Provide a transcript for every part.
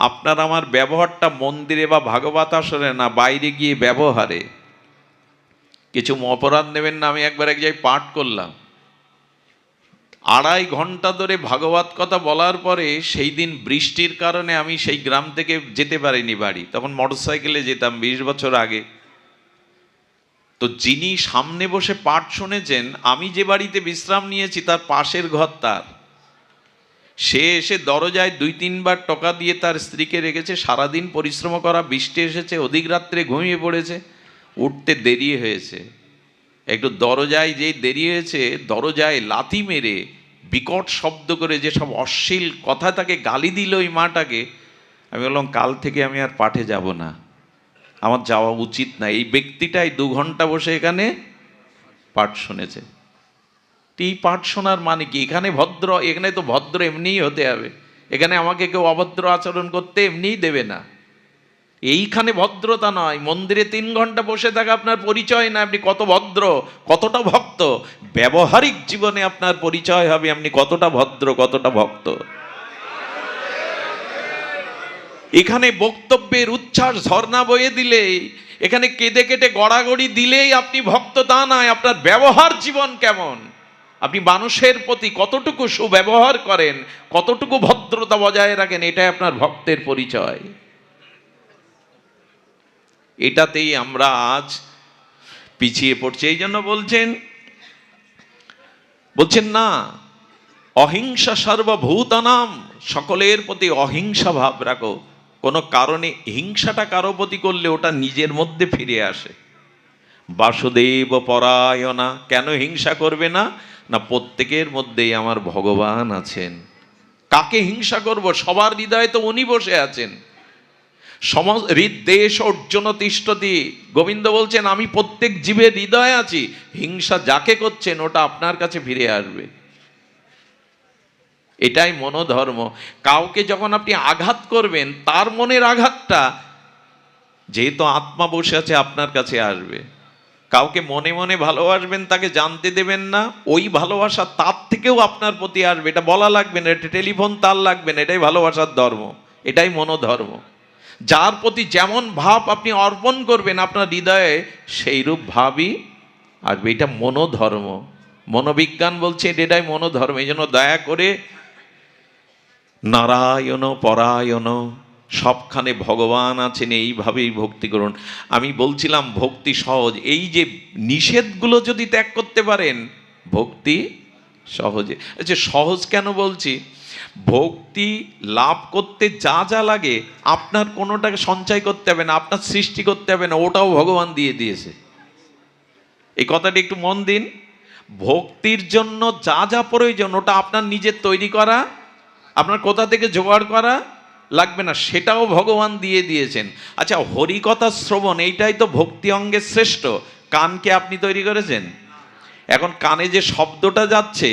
আপনার আমার ব্যবহারটা মন্দিরে বা ভাগবত আসরে না, বাইরে গিয়ে ব্যবহারে। কিছু অপরাধ নেবেন না। আমি একবার এক জায়গায় পাঠ করলাম, 2.5 ঘন্টা ধরে ভাগবত কথা বলার পরে সেই দিন বৃষ্টির কারণে আমি সেই গ্রাম থেকে যেতে পারিনি বাড়ি। তখন মোটরসাইকেলে যেতাম 20 বছর আগে। তো যিনি সামনে বসে পাঠ শুনেছেন, আমি যে বাড়িতে বিশ্রাম নিয়েছি তার পাশের ঘর তার। সে এসে দরজায় 2-3 বার টোকা দিয়ে তার স্ত্রীকে রেখেছে। সারাদিন পরিশ্রম করা, বৃষ্টি এসেছে, অধিক রাত্রে ঘুমিয়ে পড়েছে, উঠতে দেরি হয়েছে। একটু দরজায় যেই দেরি হয়েছে, দরজায় লাথি মেরে বিকট শব্দ করে যেসব অশ্লীল কথা তাকে গালি দিল ওই মাটাকে। আমি বললাম, কাল থেকে আমি আর পাঠে যাব না, আমার যাওয়া উচিত না। এই ব্যক্তিটাই 2 ঘন্টা বসে এখানে পাঠ শুনেছে। এই পাঠ শোনার মানে কি? এখানে ভদ্র, এখানে তো ভদ্র এমনিই হতে হবে। এখানে আমাকে কেউ অভদ্র আচরণ করতে এমনিই দেবে না। এইখানে ভদ্রতা নয়। মন্দিরে 3 ঘন্টা বসে থাকা আপনার পরিচয় না, আপনি কত ভদ্র, কতটা ভক্ত। ব্যবহারিক জীবনে আপনার পরিচয় হবে আপনি কতটা ভদ্র, কতটা ভক্ত। এখানে বক্তব্যের উচ্ছ্বাস ঝর্ণা বয়ে দিলেই, এখানে কেঁদে কেটে গড়াগড়ি দিলেই আপনি ভক্ত তা নয়। আপনার ব্যবহার জীবন কেমন, আপনি মানুষের প্রতি কতটুকু সুব্যবহার করেন, কতটুকু ভদ্রতা বজায় রাখেন, এটাই আপনার ভক্তের পরিচয়। এটাতেই আমরা আজ পিছিয়ে পড়ছি। এই জন্য বলছেন না, অহিংসা সর্বভূতানাম, সকলের প্রতি অহিংসা ভাব রাখো। কোনো কারণে হিংসাটা কারো প্রতি করলে ওটা নিজের মধ্যে ফিরে আসে। বাসুদেব পরায়ণা, কেন হিংসা করবে না? না, প্রত্যেকের মধ্যেই আমার ভগবান আছেন। কাকে হিংসা করব? সবার হৃদয়ে তো উনি বসে আছেন। হৃদ্দেশ অর্জুন তিষ্ঠতি, গোবিন্দ বলছেন আমি প্রত্যেক জীবের হৃদয়ে আছি। হিংসা যাকে করছেন ওটা আপনার কাছে ফিরে আসবে। এটাই মনোধর্ম। কাউকে যখন আপনি আঘাত করবেন, তার মনের আঘাতটা যেহেতু আত্মা বসে আছে আপনার কাছে আসবে। কাউকে মনে মনে ভালোবাসবেন, তাকে জানতে দেবেন না, ওই ভালোবাসা তার থেকেও আপনার প্রতি আসবে। এটা বলা লাগবে না, এটা টেলিফোন তার লাগবে না। এটাই ভালোবাসার ধর্ম, এটাই মনোধর্ম। যার প্রতি যেমন ভাব আপনি অর্পণ করবেন, আপনার হৃদয়ে সেই রূপ ভাবই আসবে। এটা মনোধর্ম। মনোবিজ্ঞান বলছে এটাই মনোধর্ম। এই জন্য দয়া করে নারায়ণ পরায়ণ, সবখানে ভগবান আছেন, এইভাবেই ভক্তি করুন। আমি বলছিলাম ভক্তি সহজ। এই যে নিষেধগুলো যদি ত্যাগ করতে পারেন, ভক্তি সহজে। আচ্ছা, সহজ কেন বলছি? ভক্তি লাভ করতে যা যা লাগে আপনার কোনোটাকে সঞ্চয় করতে হবে না, আপনার সৃষ্টি করতে হবে না, ওটাও ভগবান দিয়ে দিয়েছে। এই কথাটি একটু মন দিন। ভক্তির জন্য যা যা প্রয়োজন ওটা আপনার নিজের তৈরি করা, আপনার কোথা থেকে জোগাড় করা লাগবে না, সেটাও ভগবান দিয়ে দিয়েছেন। আচ্ছা, হরিকথা শ্রবণ এইটাই তো ভক্তি অঙ্গের শ্রেষ্ঠ। কানকে আপনি তৈরি করেছেন? এখন কানে যে শব্দটা যাচ্ছে,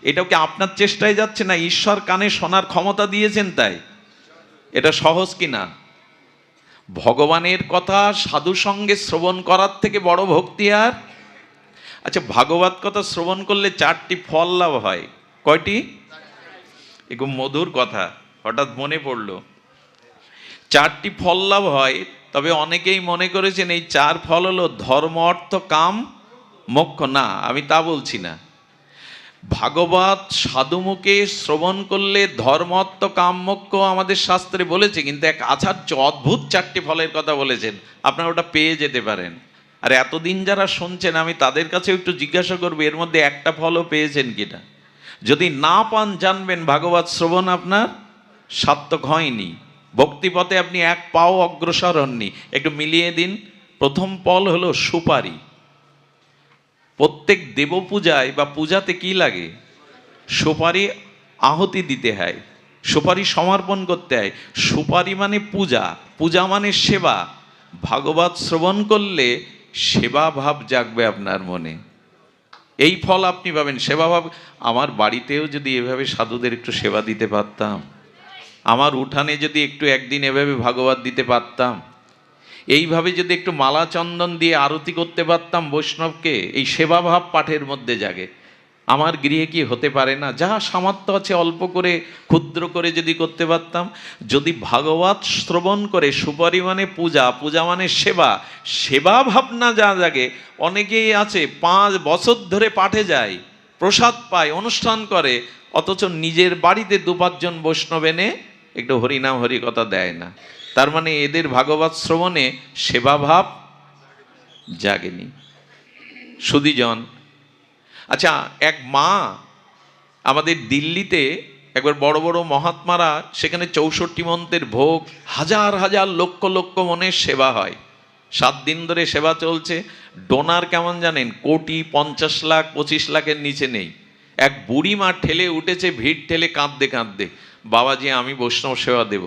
এটাও কি আপনার চেষ্টায় যাচ্ছে না? ঈশ্বর কানে শোনার ক্ষমতা দিয়েছেন তাই। এটা সহজ কি না? ভগবানের কথা সাধু সঙ্গে শ্রবণ করার থেকে বড় ভক্তি আর? আচ্ছা, ভাগবত কথা শ্রবণ করলে 4টি ফল লাভ হয়। কয়টি? একটু মধুর কথা হঠাৎ মনে পড়লো। 4টি ফল লাভ হয়। তবে অনেকেই মনে করেছেন এই 4 ফল হলো ধর্ম, অর্থ, কাম, মোক্ষ। না, আমি তা বলছি না। ভাগবত সাধুমুখে শ্রবণ করলে ধর্ম, অর্থ, কাম, মোক্ষ আমাদের শাস্ত্রে বলেছে, কিন্তু এক আচার্য অদ্ভুত 4টি ফলের কথা বলেছেন। আপনারা ওটা পেয়ে যেতে পারেন। আর এতদিন যারা শুনছেন, আমি তাদের কাছে একটু জিজ্ঞাসা করবো এর মধ্যে একটা ফলও পেয়েছেন কিনা। যদি না পান, জানবেন ভাগবত শ্রবণ আপনার সার্থক হয়নি। ভক্তিপথে আপনি এক পাও অগ্রসর হননি। একটু মিলিয়ে দিন। প্রথম ফল হলো সুপারি। প্রত্যেক দেব পূজায় বা পূজাতে কি লাগে? সুপারি আহুতি দিতে হয়, সুপারি সমর্পণ করতে হয়। সুপারি মানে পূজা, পূজা মানে সেবা। ভাগবত শ্রবণ করলে সেবা ভাব জাগবে আপনার মনে। এই ফল আপনি পাবেন, সেবা ভাব। আমার বাড়িতেও যদি এভাবে সাধুদের একটু সেবা দিতে পারতাম, আমার উঠানে যদি একটু একদিন এভাবে ভাগবত দিতে পারতাম, এইভাবে যদি একটু মালা চন্দন দিয়ে আরতি করতে পারতাম বৈষ্ণবকে, এই সেবা ভাব পাঠের মধ্যে জাগে। আমার গৃহে কি হতে পারে না? যা সামর্থ্য আছে অল্প করে, ক্ষুদ্র করে যদি করতে পারতাম। যদি ভাগবত শ্রবণ করে সুপরিমাণে পূজা, পূজা মানে সেবা, সেবা ভাবনা যা জাগে। অনেকেই আছে 5 বছর ধরে পাঠে যায়, প্রসাদ পায়, অনুষ্ঠান করে, অথচ নিজের বাড়িতে 2-5 জন বৈষ্ণব এনে একটু হরিনাম হরি কথা দেয় না। তার মানে এদের ভাগবত শ্রবণে সেবাভাব জাগেনি। সুধীজন, আচ্ছা, এক মা আমাদের দিল্লিতে একবার বড় বড় মহাত্মারা, সেখানে 64 মন্ত্রের ভোগ, হাজার হাজার লক্ষ লক্ষ মনের সেবা হয়, 7 দিন ধরে সেবা চলছে। ডোনার কেমন জানেন? কোটি, 50 লাখ, 25 লাখের নিচে নেই। এক বুড়ি মা ঠেলে উঠেছে, ভিড় ঠেলে কাঁদতে কাঁদতে, বাবাজি আমি বৈষ্ণব সেবা দেব।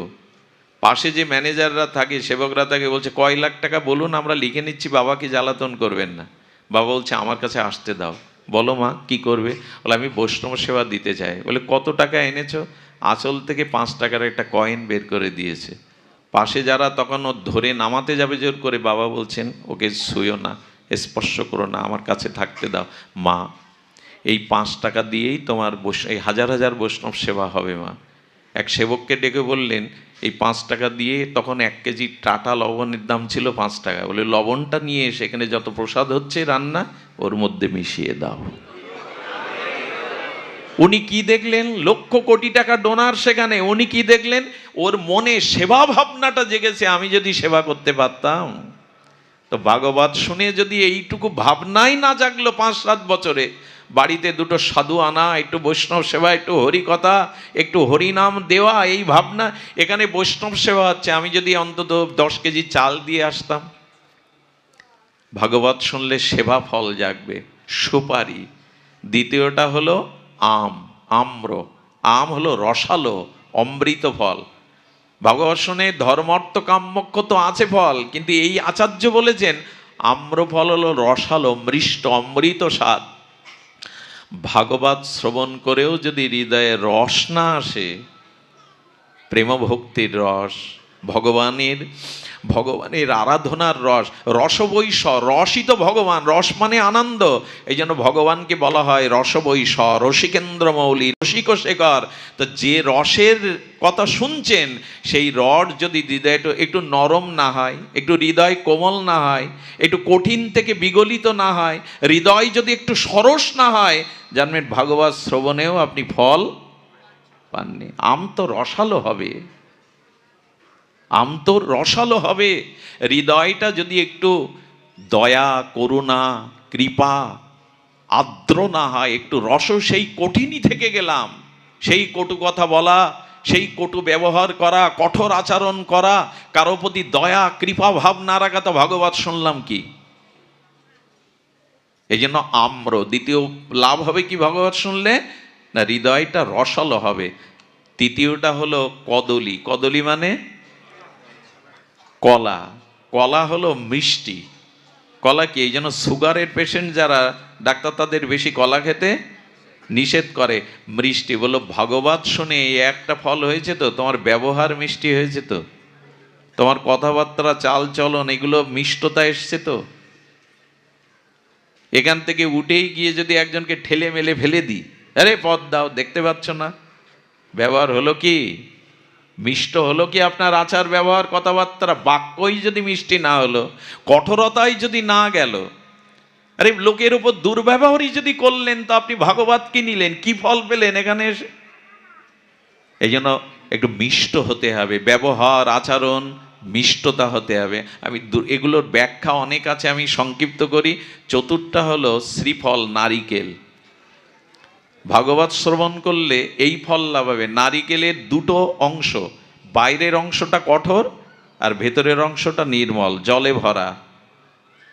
পাশে যে ম্যানেজাররা থাকে, সেবকরা থাকে, বলছে কয় লাখ টাকা বলুন, আমরা লিখে নিচ্ছি, বাবাকে জ্বালাতন করবেন না। বাবা বলছে আমার কাছে আসতে দাও। বলো মা কি করবে? বলে আমি বৈষ্ণব সেবা দিতে চাই। বলে কত টাকা এনেছো? আঁচল থেকে 5 টাকার একটা কয়েন বের করে দিয়েছে। পাশে যারা তখন ও ধরে নামাতে যাবে জোর করে, বাবা বলছেন ওকে ছুঁয়ো না, স্পর্শ করো না, আমার কাছে থাকতে দাও। মা এই 5 টাকা দিয়েই তোমার এই হাজার হাজার বৈষ্ণব সেবা হবে মা। এক সেবককে ডেকে বললেন এই 5 টাকা দিয়ে, তখন 1 কেজি টাটা লবণের দাম ছিল 5 টাকা। বলে লবণটা নিয়ে সেখানে যত প্রসাদ হচ্ছে রান্না, ওর মধ্যে মিশিয়ে দাও। উনি কি দেখলেন? লক্ষ কোটি টাকা ডোনার সেখানে। উনি কি দেখলেন? ওর মনে সেবা ভাবনাটা জেগেছে, আমি যদি সেবা করতে পারতাম। তো ভাগবত শুনে যদি এইটুকু ভাবনাই না জাগলো 5-7 বছরে, বাড়িতে 2টো সাধু আনা, একটু বৈষ্ণব সেবা, একটু হরি কথা, একটু হরিনাম দেওয়া, এই ভাবনা। এখানে বৈষ্ণব সেবা হচ্ছে, আমি যদি অন্তত 10 কেজি চাল দিয়ে আসতাম। ভাগবত শুনলে সেবা ফল জাগবে। সুপারি। দ্বিতীয়টা হলো আম, আম্র। আম হলো রসালো, অমৃত ফল। ভাগবত শুনে ধর্মার্থ কাম্যক্ষ তো আছে ফল, কিন্তু এই আচার্য বলেছেন আম্র ফল হলো রসালো, মৃষ্ট, অমৃত স্বাদ। ভাগবত শ্রবণ করেও যদি হৃদয়ে রস না আসে, প্রেম ভক্তির রস, ভগবানের ভগবানের আরাধনার রস, রসবৈষ, রসই তো ভগবান, রস মানে আনন্দ। এই জন্য ভগবানকে বলা হয় রসবৈষ, রসিকেন্দ্র মৌলি, রসিক শেখর। তো যে রসের কথা শুনছেন, সেই রস যদি হৃদয় একটু নরম না হয়, একটু হৃদয় কোমল না হয়, একটু কঠিন থেকে বিগলিত না হয়, হৃদয় যদি একটু সরস না হয়, জানবেন ভাগবত শ্রবণেও আপনি ফল পাননি। আম তো রসালো হবে, আম তো রসালো হবে। হৃদয়টা যদি একটু দয়া, করুণা, কৃপা, আর্দ্র না হয়, একটু রস, সেই কঠিনই থেকে গেলাম, সেই কটু কথা বলা, সেই কটু ব্যবহার করা, কঠোর আচরণ করা, কারো প্রতি দয়া কৃপা ভাব না রাখা, তো ভাগবত শুনলাম কি? এই জন্য আম্র। দ্বিতীয় লাভ হবে কি ভাগবত শুনলে? না, হৃদয়টা রসালো হবে। তৃতীয়টা হলো কদলী। কদলী মানে কলা। কলা হলো মিষ্টি। কলা কি? এই জন্য সুগারের পেশেন্ট যারা, ডাক্তার তাদের বেশি কলা খেতে নিষেধ করে। মিষ্টি বলো, ভাগবত শুনে এই একটা ফল হয়েছে তো, তোমার ব্যবহার মিষ্টি হয়েছে তো, তোমার কথাবার্তা, চাল চলন, এগুলো মিষ্টতা এসছে তো। এখান থেকে উঠেই গিয়ে যদি একজনকে ঠেলে মেলে ফেলে দিই, আরে পদ দাও, দেখতে পাচ্ছ না, ব্যবহার হলো কি? মিষ্ট হলো কি আপনার আচার ব্যবহার, কথাবার্তা? বাক্যই যদি মিষ্টি না হলো, কঠোরতাই যদি না গেল, আরে লোকের উপর দুর্ব্যবহারই যদি করলেন, তো আপনি ভাগবত কি নিলেন? কি ফল পেলেন এখানে এসে? এই জন্য একটু মিষ্ট হতে হবে, ব্যবহার আচরণ মিষ্টতা হতে হবে। আমি এগুলোর ব্যাখ্যা অনেক আছে, আমি সংক্ষিপ্ত করি। চতুর্থটা হলো শ্রীফল, নারিকেল। ভাগবত শ্রবণ করলে এই ফল লাভ হবে। নারিকেলের 2টো অংশ, বাইরের অংশটা কঠোর আর ভেতরের অংশটা নির্মল, জলে ভরা,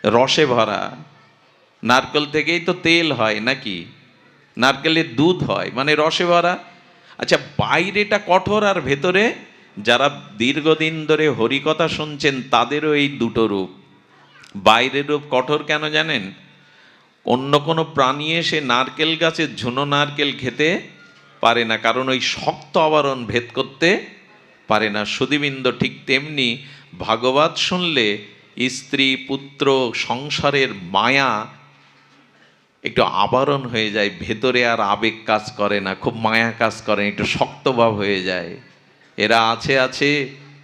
রসে ভরা। নারকেল থেকেই তো তেল হয় নাকি? নারকেলের দুধ হয়, মানে রসে ভরা। আচ্ছা, বাইরেটা কঠোর আর ভেতরে, যারা দীর্ঘদিন ধরে হরিকথা শুনছেন তাদেরও এই 2টো রূপ। বাইরের রূপ কঠোর কেন জানেন? অন্য কোনো প্রাণী এসে নারকেল গাছের ঝুনো নারকেল খেতে পারে না, কারণ ওই শক্ত আবরণ ভেদ করতে পারে না। সুধীবৃন্দ, ঠিক তেমনি ভাগবত শুনলে স্ত্রী, পুত্র, সংসারের মায়া, একটু আবরণ হয়ে যায়, ভেতরে আর আবেগ কাজ করে না, খুব মায়া কাজ করে, একটু শক্তভাব হয়ে যায়। এরা আছে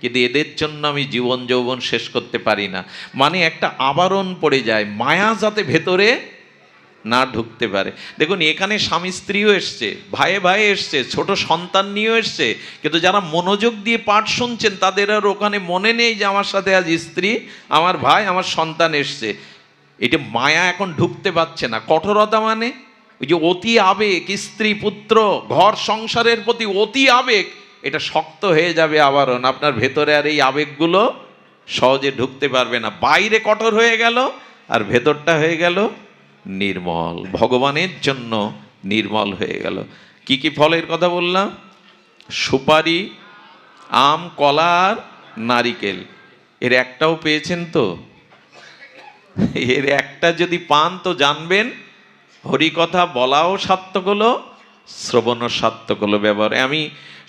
কিন্তু এদের জন্য আমি জীবন যৌবন শেষ করতে পারি না। মানে একটা আবরণ পড়ে যায়, মায়া যাতে ভেতরে না ঢুকতে পারে। দেখুন এখানে স্বামী স্ত্রীও এসছে, ভাইয়ে ভাইয়ে এসছে, ছোট সন্তান নিয়েও এসছে, কিন্তু যারা মনোযোগ দিয়ে পাঠ শুনছেন তাদের আর ওখানে মনে নেই যে আমার সাথে আজ স্ত্রী, আমার ভাই, আমার সন্তান এসছে। এটা মায়া এখন ঢুকতে পারছে না। কঠোরতা মানে ওই যে অতি আবেগ, স্ত্রী পুত্র ঘর সংসারের প্রতি অতি আবেগ, এটা শক্ত হয়ে যাবে আবরণ, আপনার ভেতরে আর এই আবেগগুলো সহজে ঢুকতে পারবে না। বাইরে কঠোর হয়ে গেল আর ভেতরটা হয়ে গেল নির্মল, ভগবানের জন্য নির্মল হয়ে গেল। কি কি ফলের কথা বললাম? সুপারি, আম, কলা আর নারিকেল। এর একটাও পেয়েছেন তো? এর একটা যদি পান তো জানবেন হরিকথা বলাও সার্থক হলো, শ্রবণও সার্থক হলো। ব্যবহারে আমি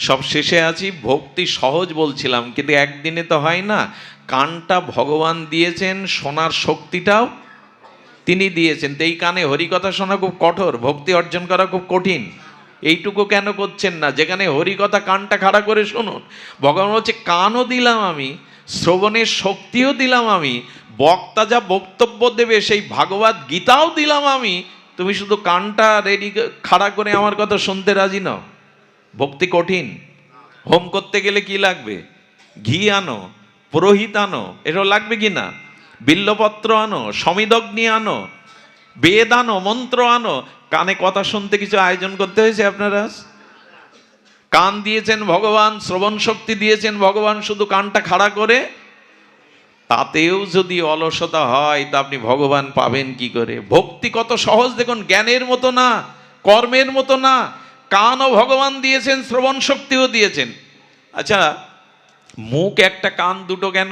সব শেষে আছি, ভক্তি সহজ বলছিলাম, কিন্তু একদিনে তো হয় না। কানটা ভগবান দিয়েছেন, শোনার শক্তিটাও তিনি দিয়েছেন। তো এই কানে হরিকথা শোনা খুব কঠোর, ভক্তি অর্জন করা খুব কঠিন। এইটুকু কেন করছেন না? যেখানে হরিকথা কানটা খাড়া করে শুনুন। ভগবান বলছে কানও দিলাম আমি, শ্রবণের শক্তিও দিলাম আমি, বক্তা যা বক্তব্য দেবে সেই ভাগবত গীতাও দিলাম আমি, তুমি শুধু কানটা রেডি খাড়া করে আমার কথা শুনতে রাজি নও। ভক্তি কঠিন। হোম করতে গেলে কি লাগবে? ঘি আনো, পুরোহিত আনো, এটাও লাগবে কি না? বিল্লপত্র আনো, সমিদগ্নি আনো, বেদ আনো, মন্ত্র আনো। কানে কথা শুনতে কিছু আয়োজন করতে হয়েছে আপনারা? কান দিয়েছেন ভগবান, শ্রবণ শক্তি দিয়েছেন ভগবান, শুধু কানটা খাড়া করে, তাতেও যদি অলসতা হয় তা আপনি ভগবান পাবেন কি করে? ভক্তি কত সহজ দেখুন, জ্ঞানের মতো না, কর্মের মতো না। কানও ভগবান দিয়েছেন, শ্রবণ শক্তিও দিয়েছেন। আচ্ছা, মুখ একটা কান দুটো কেন?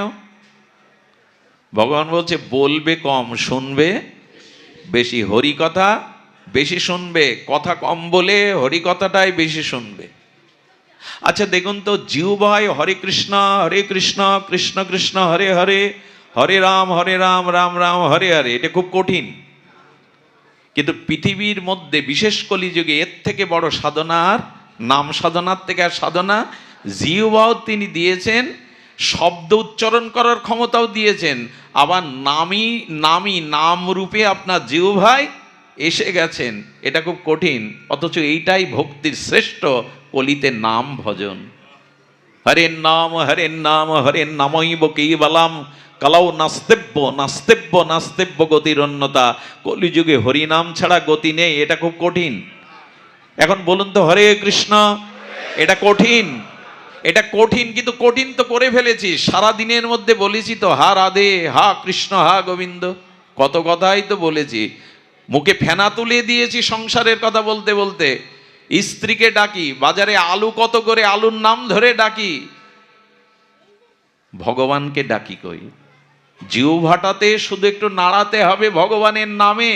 ভগবান বলছে বলবে কম, শুনবে বেশি। হরি কথা বেশি শুনবে, কথা কম বলে হরি কথাটাই বেশি শুনবে। আচ্ছা দেখুন তো, জিহ্বায় হরে কৃষ্ণ কৃষ্ণ কৃষ্ণ হরে হরে, হরে রাম রাম রাম হরে হরে, এটা খুব কঠিন। কিন্তু পৃথিবীর মধ্যে বিশেষ কলিযুগে এর থেকে বড় সাধনা আর নাম সাধনার থেকে আর সাধনা। জিহ্বাও তিনি দিয়েছেন, শব্দ উচ্চারণ করার ক্ষমতাও দিয়েছেন, আবার নামই নাম রূপে আপনার জিহ্বায় এসে গেছেন। এটা খুব কঠিন, অথচ এইটাই ভক্তির শ্রেষ্ঠ। কলিতে নাম ভজন, হরের নাম হরের নামইব কেবলম কালাও নাস্তেব্য নাস্তেব্য নাস্তেব্য গতির অন্যতা। কলিযুগে হরিনাম ছাড়া গতি নেই, এটা খুব কঠিন। এখন বলুন তো, হরে কৃষ্ণ, এটা কঠিন, এটা কঠিন, কিন্তু কঠিন তো করে ফেলেছি। সারা দিনের মধ্যে বলেছি তো, হা রাধে, হা কৃষ্ণ, হা গোবিন্দ, কত কথাই তো বলেছি। মুখে ফেনা তুলে দিয়েছি সংসারের কথা বলতে বলতে। স্ত্রীকে ডাকি, বাজারে আলু কত করে, আলুর নাম ধরে ডাকি। ভগবানকে ডাকি কই? জিহ্বাটাতে শুধু একটু নাড়াতে হবে ভগবানের নামে,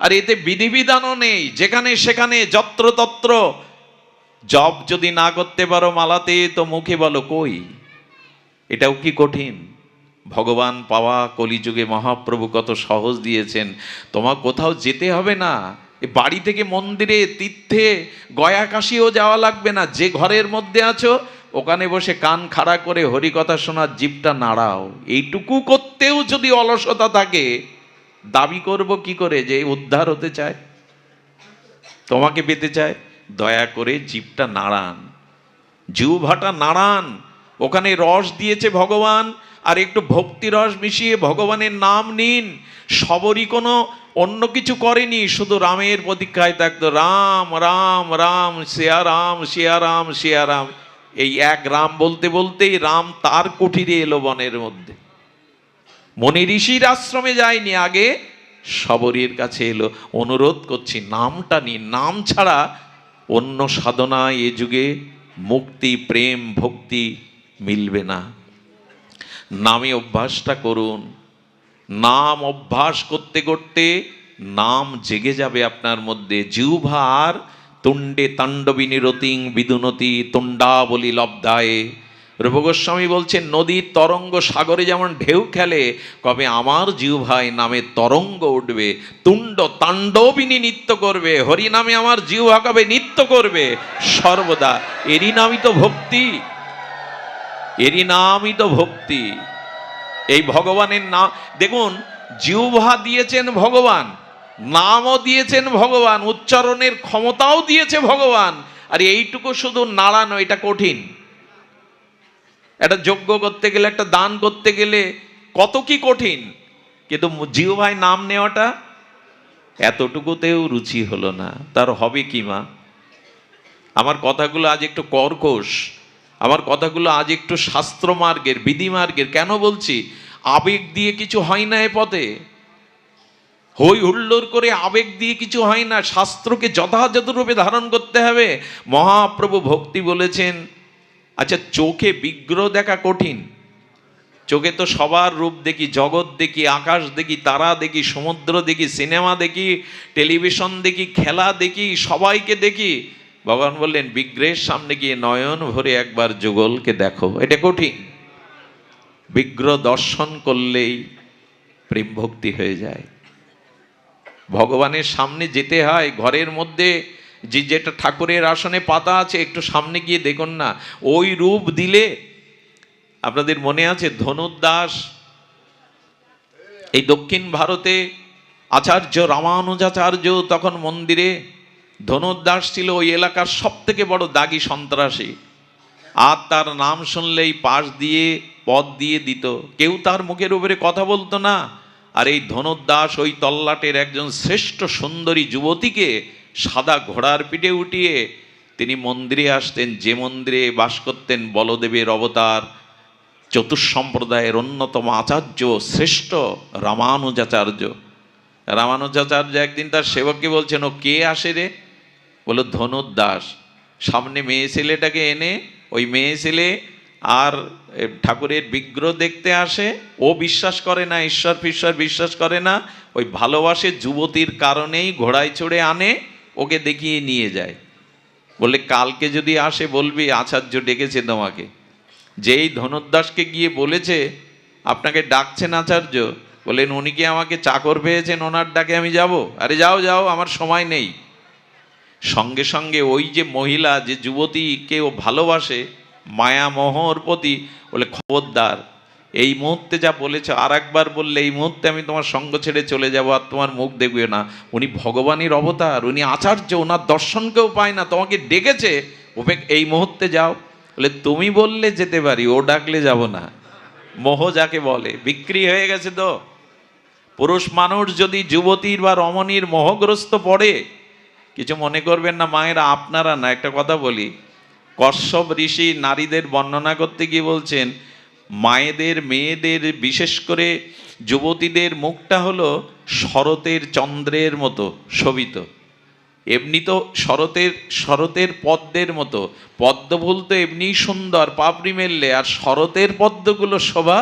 আর এতে বিধিবিধানও নেই। যেখানে সেখানে যত্র তত্র জপ যদি না করতে পারো মালাতে, তো মুখে বলো কই। এটাও কি কঠিন? ভগবান পাওয়া কলিযুগে মহাপ্রভু কত সহজ দিয়েছেন। তোমার কোথাও যেতে হবে না, বাড়ি থেকে মন্দিরে, তীর্থে, গয়া কাশিও যাওয়া লাগবে না। যে ঘরের মধ্যে আছো ওখানে বসে কান খাড়া করে হরিকথা শোনার জিভটা নাড়াও। এইটুকু করতেও যদি অলসতা থাকে, দাবি করব কি করে যে উদ্ধার হতে চায়, তোমাকে পেতে চায়? দয়া করে জিভটা নাড়ান, জিহ্বাটা নাড়ান। ওখানে রস দিয়েছে ভগবান, আর একটু ভক্তি রস মিশিয়ে ভগবানের নাম নিন। সবরই কোনো অন্য কিছু করেনি, শুধু রামের প্রতীক্ষায় থাকতো। রাম রাম রাম, সিয়া রাম সিয়া রাম সিয়া রাম। এই এক রাম বলতে বলতেই রাম তার কুঠিরে এলো বনের মধ্যে। মনি ঋষির আশ্রমে যায়নি, আগে সবরীর কাছে এলো। অনুরোধ করছি নামটা নিন, নাম ছাড়া অন্য সাধনা এ যুগে মুক্তি, প্রেম, ভক্তি মিলবে না। নামে অভ্যাসটা করুন। নাম অভ্যাস করতে করতে নাম জেগে যাবে আপনার মধ্যে। জিহ্বার তুণ্ডে তাণ্ডবিনী রতিং বিদুনতি তুণ্ডাবলী লব্ধায়ে, রূপ গোস্বামী বলছেন, নদীর তরঙ্গ সাগরে যেমন ঢেউ খেলে, কবে আমার জিহ্বায় নামে তরঙ্গ উঠবে, তুণ্ড তাণ্ডবিনী নৃত্য করবে, হরি নামে আমার জিহ্বা কবে নৃত্য করবে সর্বদা। এরই নামই তো ভক্তি, এরই নামই তো ভক্তি। এই ভগবানের নাম দেখুন, জিহ্বা দিয়েছেন ভগবান, নামও দিয়েছেন ভগবান, উচ্চারণের ক্ষমতাও দিয়েছে ভগবান, আর এইটুকু শুধু নাড়ানো, এটা কঠিন। একটা যজ্ঞ করতে গেলে, একটা দান করতে গেলে কত কি কঠিন, কিন্তু জিহ্বায় নাম নেওয়াটা এতটুকুতেও রুচি হলো না, তার হবে কি মা? আমার কথাগুলো আজ একটু কর্কশ, আমার কথাগুলো আজ একটু শাস্ত্র মার্গের, বিধি মার্গের। কেন বলছি? আবেগ দিয়ে কিছু হয় না এ পথে, হই হুল্লোড় করে আবেগ দিয়ে কিছু হয় না, শাস্ত্রকে যথাযথ রূপে ধারণ করতে হবে। মহাপ্রভু ভক্তি বলেছেন, আচ্ছা চোখে বিগ্রহ দেখা কঠিন, চোখে তো সবার রূপ দেখি, জগৎ দেখি, আকাশ দেখি, তারা দেখি, সমুদ্র দেখি, সিনেমা দেখি, টেলিভিশন দেখি, খেলা দেখি, সবাইকে দেখি। ভগবান বললেন, বিগ্রহের সামনে গিয়ে নয়ন ভরে একবার যুগলকে দেখো, এটা কঠিন। বিগ্রহ দর্শন করলেই প্রেম ভক্তি হয়ে যায়। ভগবানের সামনে যেতে হয়, ঘরের মধ্যে যে যেটা ঠাকুরের আসনে পাতা আছে, একটু সামনে গিয়ে দেখুন না, ওই রূপ দিলে। আপনাদের মনে আছে ধনুর্দাস, এই দক্ষিণ ভারতে আচার্য রামানুজাচার্য তখন মন্দিরে, ধনুর্দাস ছিল ওই এলাকার সব থেকে বড় দাগী সন্ত্রাসী, আর তার নাম শুনলেই পাশ দিয়ে পথ দিয়ে দিত, কেউ তার মুখের উপরে কথা বলতো না। আর এই ধনুর্দাস ওই তল্লাটের একজন শ্রেষ্ঠ সুন্দরী যুবতীকে সাদা ঘোড়ার পিঠে উঠিয়ে তিনি মন্দিরে আসতেন, যে মন্দিরে বাস করতেন বলদেবের অবতার, চতুর্সম্প্রদায়ের অন্যতম আচার্য শ্রেষ্ঠ রামানুজাচার্য। রামানুজাচার্য একদিন তার সেবককে বলছেন, ও কে আসে রে? বলল ধনুর্দাস। সামনে মেয়ে ছেলেটাকে এনে ওই মেয়ে ছেলে আর ঠাকুরের বিগ্রহ দেখতে আসে, ও বিশ্বাস করে না, ঈশ্বর ফিশ্বর বিশ্বাস করে না, ওই ভালোবাসে যুবতীর কারণেই ঘোড়ায় চড়ে আনে, ওকে দেখিয়ে নিয়ে যায়। বলে কালকে যদি আসে বলবি আচার্য ডেকেছে তোমাকে। যেই ধনুর্দাসকে গিয়ে বলেছে আপনাকে ডাকছেন আচার্য, বলেন উনি কি আমাকে চাকর পেয়েছেন, ওনার ডাকে আমি যাব? আরে যাও যাও, আমার সময় নেই। সঙ্গে সঙ্গে ওই যে মহিলা, যে যুবতীকে ও ভালোবাসে, মায়া মোহর প্রতি, বলে খবরদার, এই মুহূর্তে যা বলেছ আর একবার বললে এই মুহূর্তে আমি তোমার সঙ্গ ছেড়ে চলে যাব, আর তোমার মুখ দেখবে না। উনি ভগবানের অবতার, উনি আচার্য, ওনার দর্শনকেও পায় না, তোমাকে ডেকেছে, ওপে এই মুহূর্তে যাও। বলে তুমি বললে যেতে পারি, ও ডাকলে যাব না। মোহ যাকে বলে, বিক্রি হয়ে গেছে তো। পুরুষ মানুষ যদি যুবতীর বা রমণীর মোহগ্রস্ত পড়ে, কিছু মনে করবেন না মায়েরা, আপনারা না, একটা কথা বলি, কশ্যপ ঋষি নারীদের বর্ণনা করতে গিয়ে বলছেন, মায়েদের, মেয়েদের, বিশেষ করে যুবতীদের মুখটা হলো শরতের চন্দ্রের মতো শোভিত। এমনি তো শরতের পদ্মের মতো, পদ্মফুল তো এমনিই সুন্দর পাপড়ি মেললে, আর শরতের পদ্মগুলো শোভা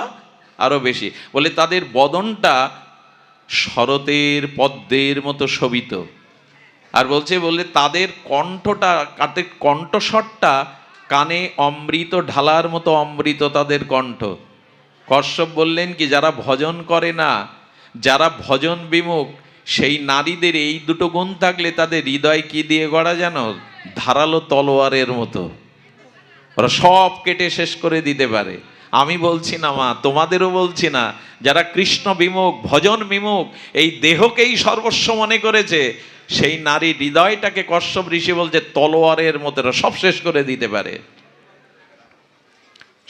আরো বেশি। বলে তাদের বদনটা শরতের পদ্মের মতো শোভিত। আর বলে তাদের কণ্ঠটা, তাদের কণ্ঠস্বরটা কানে অমৃত ঢালার মতো অমৃত তাদের কণ্ঠ। কশ্যপ বললেন কি, যারা ভজন করে না, যারা ভজন বিমুখ, সেই নারীদের এই দুটো গুণ থাকলে তাদের হৃদয় কি দিয়ে গড়া জানো? ধারালো তলোয়ারের মতো, ওরা সব কেটে শেষ করে দিতে পারে। আমি বলছি না মা, তোমাদেরও বলছি না, যারা কৃষ্ণ বিমুখ, ভজন বিমুখ, এই দেহকেই সর্বস্ব মনে করেছে, সেই নারী হৃদয়টাকে কশ্যপ ঋষি বলছে তলোয়ারের মতো, সব শেষ করে দিতে পারে,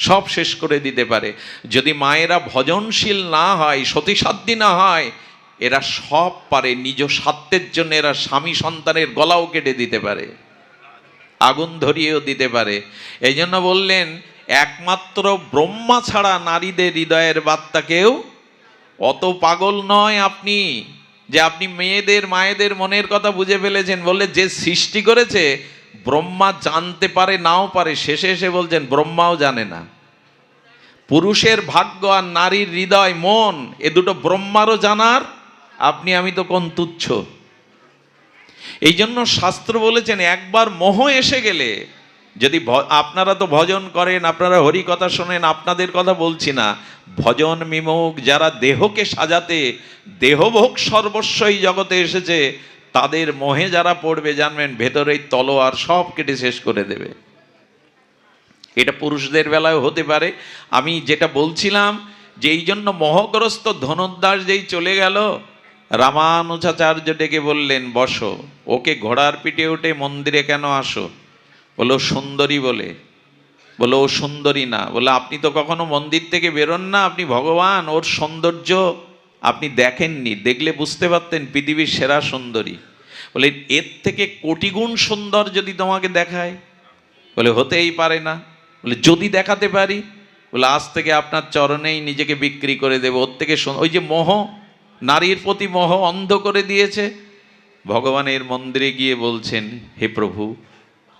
সব শেষ করে দিতে পারে। যদি মায়েরা ভজনশীল না হয়, সতীসাধ্যী না হয়, এরা সব পারে। নিজ স্বার্থের জন্য এরা স্বামী সন্তানের গলাও কেটে দিতে পারে, আগুন ধরিয়েও দিতে পারে। এই জন্য বললেন, একমাত্র ব্রহ্মা ছাড়া নারীদের হৃদয়ের বার্তা কেউ অত পাগল নয় আপনি, যে আপনি মেয়েদের মায়েদের মনের কথা বুঝে ফেলেছেন। বললে যে সৃষ্টি করেছে, ব্রহ্মা জানতে পারে নাও পারে, শেষে এসে বলছেন ব্রহ্মাও জানে না। পুরুষের ভাগ্য আর নারীর হৃদয় মন, এ দুটো ব্রহ্মারও জানার, আপনি আমি তো কোন তুচ্ছ। এই জন্য শাস্ত্র বলেছেন, একবার মোহ এসে গেলে যদি আপনারা তো ভজন করেন, আপনারা হরি কথা শোনেন, আপনাদের কথা বলছি না, ভজন বিমুখ যারা দেহকে সাজাতে, দেহভোগ সর্বস্বই জগতে এসেছে, তাদের মোহে যারা পড়বে জানবেন ভেতরেই তলোয়ার সব কেটে শেষ করে দেবে। এটা পুরুষদের বেলায় হতে পারে। আমি যেটা বলছিলাম যে এই জন্য মোহগ্রস্ত ধনুর্দাস যেই চলে গেল, রামানুজাচার্য ডেকে বললেন বসো। ওকে ঘোড়ার পিঠে উঠে মন্দিরে কেন আসো? বলো সুন্দরী বলে। বলো ও সুন্দরী না। বলে আপনি তো কখনো মন্দির থেকে বেরোন না, আপনি ভগবান, ওর সৌন্দর্য আপনি দেখেননি, দেখলে বুঝতে পারতেন পৃথিবীর সেরা সুন্দরী। বলে এর থেকে কোটি গুণ সুন্দর যদি তোমাকে দেখায়? বলে হতেই পারে না। বলে যদি দেখাতে পারি? বলে আজ থেকে আপনার চরণেই নিজেকে বিক্রি করে দেবে। ওর থেকে ওই যে মোহ, নারীর প্রতি মোহ অন্ধ করে দিয়েছে। ভগবানের মন্দিরে গিয়ে বলছেন, হে প্রভু,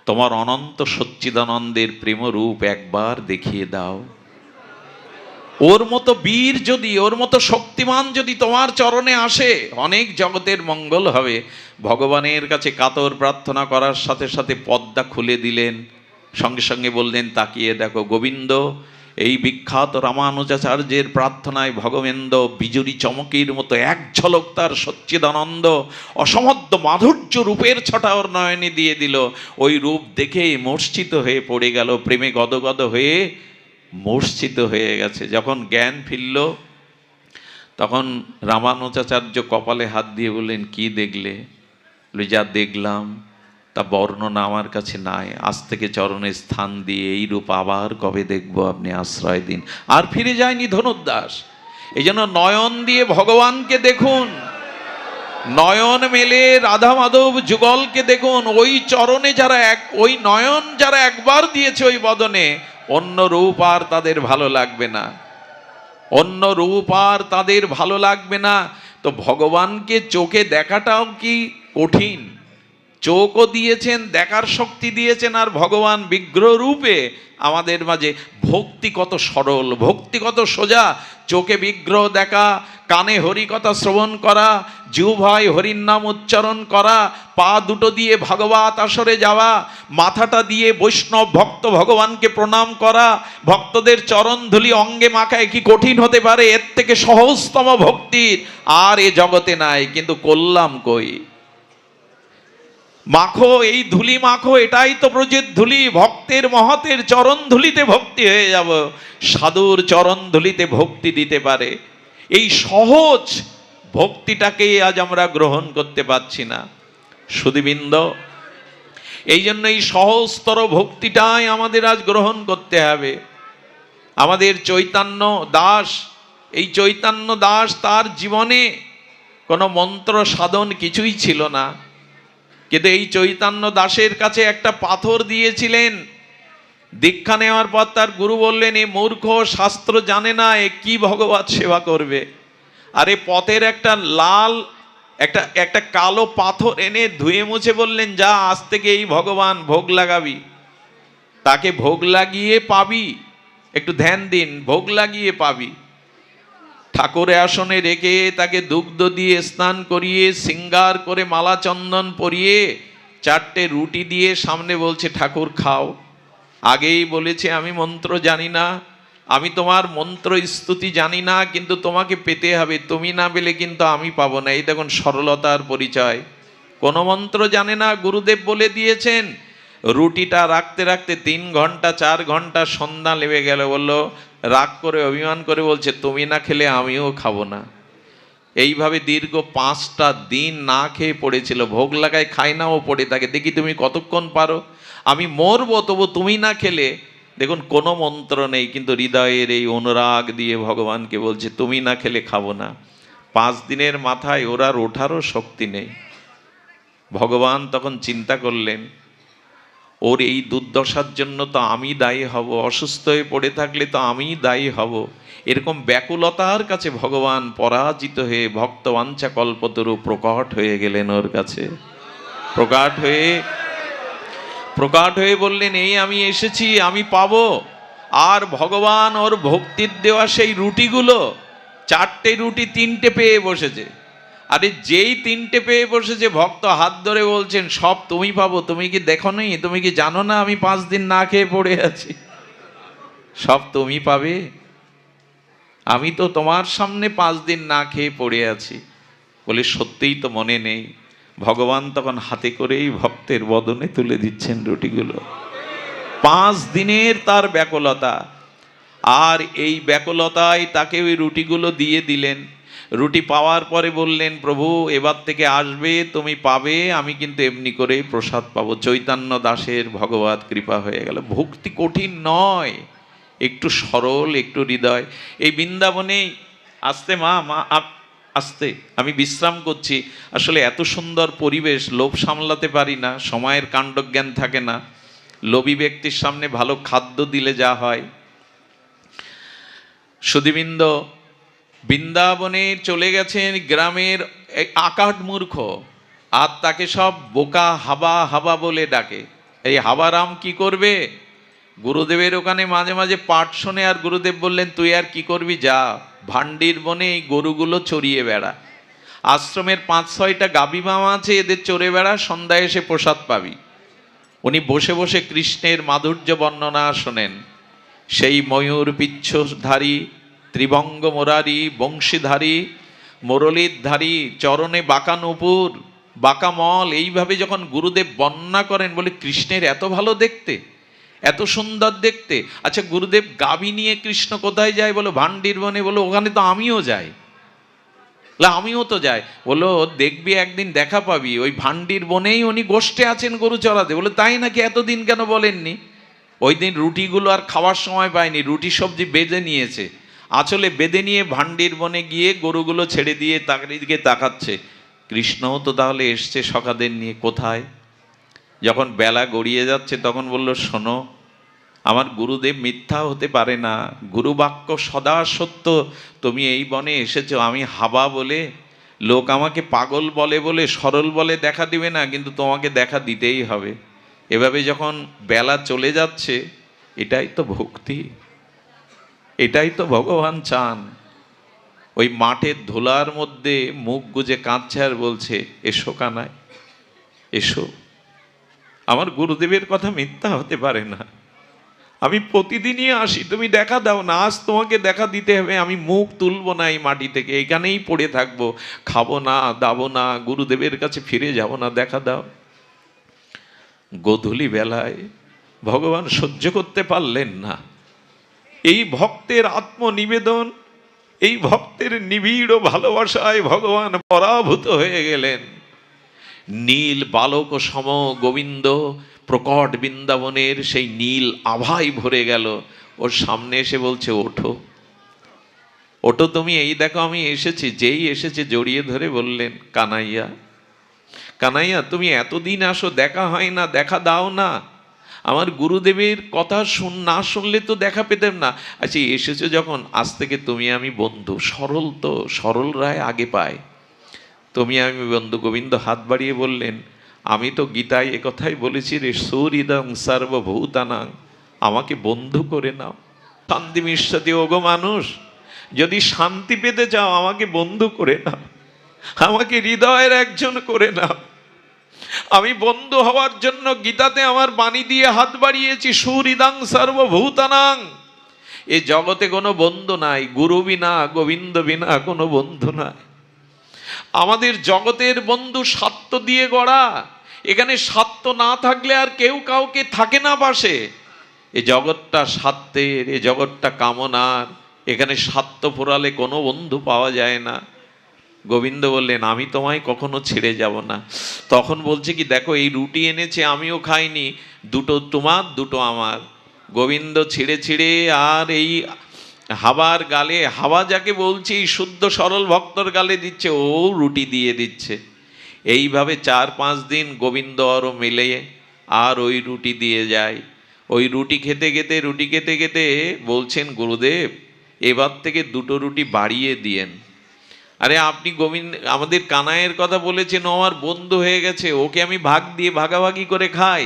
তোমার অনন্ত সচ্চিদানন্দের প্রেমরূপ একবার দেখিয়ে দাও। ওর মতো বীর যদি, ওর মতো শক্তিমান যদি তোমার চরণে আসে, অনেক জগতের মঙ্গল হবে। ভগবানের কাছে কাতর প্রার্থনা করার সাথে সাথে পদ্মা খুলে দিলেন। সঙ্গে সঙ্গে বললেন, তাকিয়ে দেখো গোবিন্দ। এই বিখ্যাত রামানুজাচার্যের প্রার্থনায় ভগবেন্দ্র বিজুরি চমকির মতো এক ঝলক তার সচ্চিদানন্দ অসমধ্য মাধুর্য রূপের ছটা ওর নয়নে দিয়ে দিল। ওই রূপ দেখে মূর্ছিত হয়ে পড়ে গেল, প্রেমে গদগদ হয়ে মূর্ছিত হয়ে গেছে। যখন জ্ঞান ফিরল, তখন রামানুজাচার্য কপালে হাত দিয়ে বললেন, কি দেখলে? যা দেখলাম তা বর্ণনা আমার কাছে নাই। আজ থেকে চরণে স্থান দিয়ে এই রূপ আবার কবে দেখব, আপনি আশ্রয় দিন। আর ফিরে যায়নি ধনুর্দাস। এই জন্য নয়ন দিয়ে ভগবানকে দেখুন, নয়ন মেলে রাধা মাধব যুগলকে দেখুন। ওই চরণে যারা ওই নয়ন যারা একবার দিয়েছে ওই বদনে, অন্য রূপ আর তাদের ভালো লাগবে না, অন্য রূপ আর তাদের ভালো লাগবে না। তো ভগবানকে চোখে দেখাটাও কি কঠিন? চোখও দিয়েছেন, দেখার শক্তি দিয়েছেন, আর ভগবান বিগ্রহ রূপে আমাদের মাঝে। ভক্তি কত সরল, ভক্তি কত সোজা। চোখে বিগ্রহ দেখা, কানে হরি কথা শ্রবণ করা, জিহ্বায় হরির নাম উচ্চারণ করা, পা দুটো দিয়ে ভাগবত আসরে যাওয়া, মাথাটা দিয়ে বৈষ্ণব ভক্ত ভগবানকে প্রণাম করা, ভক্তদের চরণ ধুলি অঙ্গে মাখায়, কি কঠিন হতে পারে? এর থেকে সহজতম ভক্তির আর এ জগতে নাই। কিন্তু করলাম কই? মাখো, এই ধুলি মাখো, এটাই তো ব্রজের ধুলি। ভক্তের মহতের চরণ ধুলিতে ভক্তি হয়ে যাব। সাধুর চরণ ধুলিতে ভক্তি দিতে পারে। এই সহজ ভক্তিটাকে আজ আমরা গ্রহণ করতে পারছি না সুধীবৃন্দ। এই জন্য এই সহজতর ভক্তিটাই আমাদের আজ গ্রহণ করতে হবে। আমাদের চৈতন্য দাস, এই চৈতন্য দাস, তার জীবনে কোনো মন্ত্র সাধন কিছুই ছিল না। কিন্তু এই চৈতন্য দাসের কাছে একটা পাথর দিয়েছিলেন। দীক্ষা নেওয়ার পর তার গুরু বললেন, এ মূর্খ, শাস্ত্র জানে না, এ কি ভগবত সেবা করবে? আরে পথের একটা লাল একটা কালো পাথর এনে ধুয়ে মুছে বললেন, যা আজ থেকে এই ভগবান ভোগ লাগাবি, তাকে ভোগ লাগিয়ে পাবি। একটু ধ্যান দিন, ভোগ লাগিয়ে পাবি। ঠাকুরের আসনে রেখে তাকে দুগ্ধ দিয়ে স্নান করিয়ে শৃঙ্গার করে মালা চন্দন পরিয়ে 4টে রুটি দিয়ে সামনে বলছে, ঠাকুর খাও। আগেই বলেছে, আমি মন্ত্র জানি না, আমি তোমার মন্ত্র স্তুতি জানি না, কিন্তু তোমাকে পেতে হবে, তুমি না পেলে কিন্তু আমি পাবো না। এই দেখুন সরলতার পরিচয়। কোনো মন্ত্র জানে না, গুরুদেব বলে দিয়েছেন। রুটিটা রাখতে রাখতে 3 ঘন্টা 4 ঘন্টা সন্ধ্যা লেগে গেল। বললো, রাগ করে অভিমান করে বলছে, তুমি না খেলে আমিও খাবো না। এইভাবে দীর্ঘ 5টা দিন না খেয়ে পড়েছিল। ভোগ লাগায় খায় না, ও পড়ে থাকে, দেখি তুমি কতক্ষণ পারো, আমি মরবো তবু তুমি না খেলে। দেখুন কোনো মন্ত্র নেই, কিন্তু হৃদয়ের এই অনুরাগ দিয়ে ভগবানকে বলছে, তুমি না খেলে খাবো না। 5 দিনের মাথায় ওর আর ওঠারও শক্তি নেই। ভগবান তখন চিন্তা করলেন, ওর এই দুর্দশার জন্য তো আমি দায়ী হব, অসুস্থ হয়ে পড়ে থাকলে তো আমি দায়ী হব। এরকম ব্যাকুলতার কাছে ভগবান পরাজিত হয়ে ভক্ত বাঞ্ছা কল্পতরু প্রকট হয়ে গেলেন ওর কাছে। প্রকট হয়ে বললেন, এই আমি এসেছি, আমি পাবো। আর ভগবান ওর ভক্তির দেওয়া সেই রুটিগুলো, 4টে রুটি 3টে পেয়ে বসেছে। আরে যেই তিনটে পেয়ে বসেছে, ভক্ত হাত ধরে বলছেন সব তুমি পাবো, তুমি কি দেখো নি, তুমি কি জানো না আমি 5 দিন না খেয়ে পড়ে আছি, সব তুমি পাবে, আমি তো তোমার সামনে 5 দিন না খেয়ে পড়ে আছি। বলে সত্যিই তো মনে নেই। ভগবান তখন হাতে করেই ভক্তের বদনে তুলে দিচ্ছেন রুটিগুলো। 5 দিনের তার ব্যাকুলতা, আর এই ব্যাকুলতায় তাকে ওই রুটিগুলো দিয়ে দিলেন। রুটি পাওয়ার পরে বললেন, প্রভু এবার থেকে আসবে তুমি পাবে, আমি কিন্তু এমনি করেই প্রসাদ পাবো। চৈতন্য দাসের ভগবত কৃপা হয়ে গেল। ভক্তি কঠিন নয়, একটু সরল, একটু হৃদয়। এই বৃন্দাবনেই আসতে মা মা আসতে আমি বিশ্রাম করছি। আসলে এত সুন্দর পরিবেশ, লোভ সামলাতে পারি না, সময়ের কাণ্ডজ্ঞান থাকে না। লোভী ব্যক্তির সামনে ভালো খাদ্য দিলে যা হয়। সুধীবৃন্দ বৃন্দাবনে চলে গেছেন গ্রামের আকাট মূর্খ, আর তাকে সব বোকা হাবা হাবা বলে ডাকে। এই হাবারাম কি করবে? গুরুদেবের ওখানে মাঝে মাঝে পাঠ শোনে, আর গুরুদেব বললেন তুই আর কি করবি, যা ভান্ডির বনে এই গরুগুলো চড়িয়ে বেড়া। আশ্রমের 5-6টা গাভী মামা আছে, এদের চড়ে বেড়া, সন্ধ্যায় এসে প্রসাদ পাবি। উনি বসে বসে কৃষ্ণের মাধুর্য বর্ণনা শোনেন। সেই ময়ূর পিচ্ছধারী, ত্রিভঙ্গ মোরারি, বংশীধারী, মুরলীধারী, চরণে বাঁকা নূপুর, বাঁকা মল, এইভাবে যখন গুরুদেব বর্ণনা করেন, বলে কৃষ্ণের এত ভালো দেখতে, এত সুন্দর দেখতে। আচ্ছা গুরুদেব গাভী নিয়ে কৃষ্ণ কোথায় যায়? বলো ভান্ডির বনে। বলো ওখানে তো আমিও যাই। আমিও তো যাই। বলো দেখবি একদিন দেখা পাবি, ওই ভান্ডির বনেই উনি গোষ্ঠে আছেন গরু চড়াতে। বলে তাই নাকি? এতদিন কেন বলেননি? ওই দিন রুটিগুলো আর খাওয়ার সময় পায়নি, রুটি সবজি বেঁধে নিয়েছে, আঁচলে বেঁধে নিয়ে ভান্ডির বনে গিয়ে গরুগুলো ছেড়ে দিয়ে তার দিকে তাকাচ্ছে। কৃষ্ণও তো তাহলে এসছে সখাদের নিয়ে। কোথায়? যখন বেলা গড়িয়ে যাচ্ছে তখন বলল, শোনো, আমার গুরুদেব মিথ্যা হতে পারে না, গুরুবাক্য সদা সত্য। তুমি এই বনে এসেছো, আমি হাবা বলে, লোক আমাকে পাগল বলে বলে, সরল বলে দেখা দিবে না, কিন্তু তোমাকে দেখা দিতেই হবে। এভাবে যখন বেলা চলে যাচ্ছে, এটাই তো ভক্তি, এটাই তো ভগবান চান। ওই মাঠের ধুলার মধ্যে মুখ গুজে কাঁদছে আর বলছে, এসো কানাই এসো। আমার গুরুদেবের কথা মিথ্যা হতে পারে না, আমি প্রতিদিনই আসি, তুমি দেখা দাও না, আজ তোমাকে দেখা দিতে হবে। আমি মুখ তুলবো না এই মাটি থেকে, এখানেই পড়ে থাকবো, খাবো না দাবো না, গুরুদেবের কাছে ফিরে যাব না, দেখা দাও। গোধূলি বেলায় ভগবান সহ্য করতে পারলেন না। এই ভক্তের আত্মনিবেদন, এই ভক্তের নিবিড় ভালোবাসায় ভগবান পরাভূত হয়ে গেলেন। নীল বালক সম গোবিন্দ প্রকট বৃন্দাবনের সেই নীল আভায় ভরে গেল। ওর সামনে এসে বলছে, ওঠো ওঠো তুমি, এই দেখো আমি এসেছি। যেই এসেছে জড়িয়ে ধরে বললেন, কানাইয়া কানাইয়া তুমি এতদিন আসো, দেখা হয় না, দেখা দাও না। আমার গুরুদেবের কথা না শুনলে তো দেখা পেতাম না। আচ্ছা এসেছো যখন, আজ থেকে তুমি আমি বন্ধু। সরল তো, সরল রায় আগে পায়। তুমি আমি বন্ধু। গোবিন্দ হাত বাড়িয়ে বললেন, আমি তো গীতায় একথাই বলেছি রে, সুহৃদং সর্বভূতানাং, আমাকে বন্ধু করে নাও। শান্তি মিষ্টাতি, ওগো মানুষ, যদি শান্তি পেতে চাও আমাকে বন্ধু করে নাও, আমাকে হৃদয়ের একজন করে নাও। আমি বন্ধু হওয়ার জন্য গীতাতে আমার বাণী দিয়ে হাত বাড়িয়েছি, সুহৃদং সর্বভূতানাং। এ জগতে কোনো বন্ধু নাই, গুরু বিনা গোবিন্দ বিনা কোনো বন্ধু নাই। আমাদের জগতের বন্ধু স্বার্থ দিয়ে গড়া। এখানে স্বার্থ না থাকলে আর কেউ কাউকে থাকে না পাশে। এ জগৎটা স্বার্থের, এ জগৎটা কামনার, এখানে স্বার্থ ফোরালে কোনো বন্ধু পাওয়া যায় না। গোবিন্দ বললেন, আমি তোমায় কখনো ছেড়ে যাব না। তখন বলছে কি, দেখো এই রুটি এনেছে, আমিও খাইনি, দুটো তোমার দুটো আমার। গোবিন্দ ছিঁড়ে ছিঁড়ে আর এই হাবার গালে, হাওয়া যাকে বলছি শুদ্ধ সরল ভক্তর গালে দিচ্ছে, ও রুটি দিয়ে দিচ্ছে। এইভাবে 4-5 দিন গোবিন্দ আরও মিলে আর ওই রুটি দিয়ে যায়। ওই রুটি খেতে খেতে, রুটি খেতে খেতে বলছেন, গুরুদেব এবার থেকে 2টো রুটি বাড়িয়ে দিয়েন। আরে আপনি গোবিন্দ আমাদের কানাইয়ের কথা বলেছেন, ও আমার বন্ধু হয়ে গেছে, ওকে আমি ভাগ দিয়ে ভাগাভাগি করে খাই।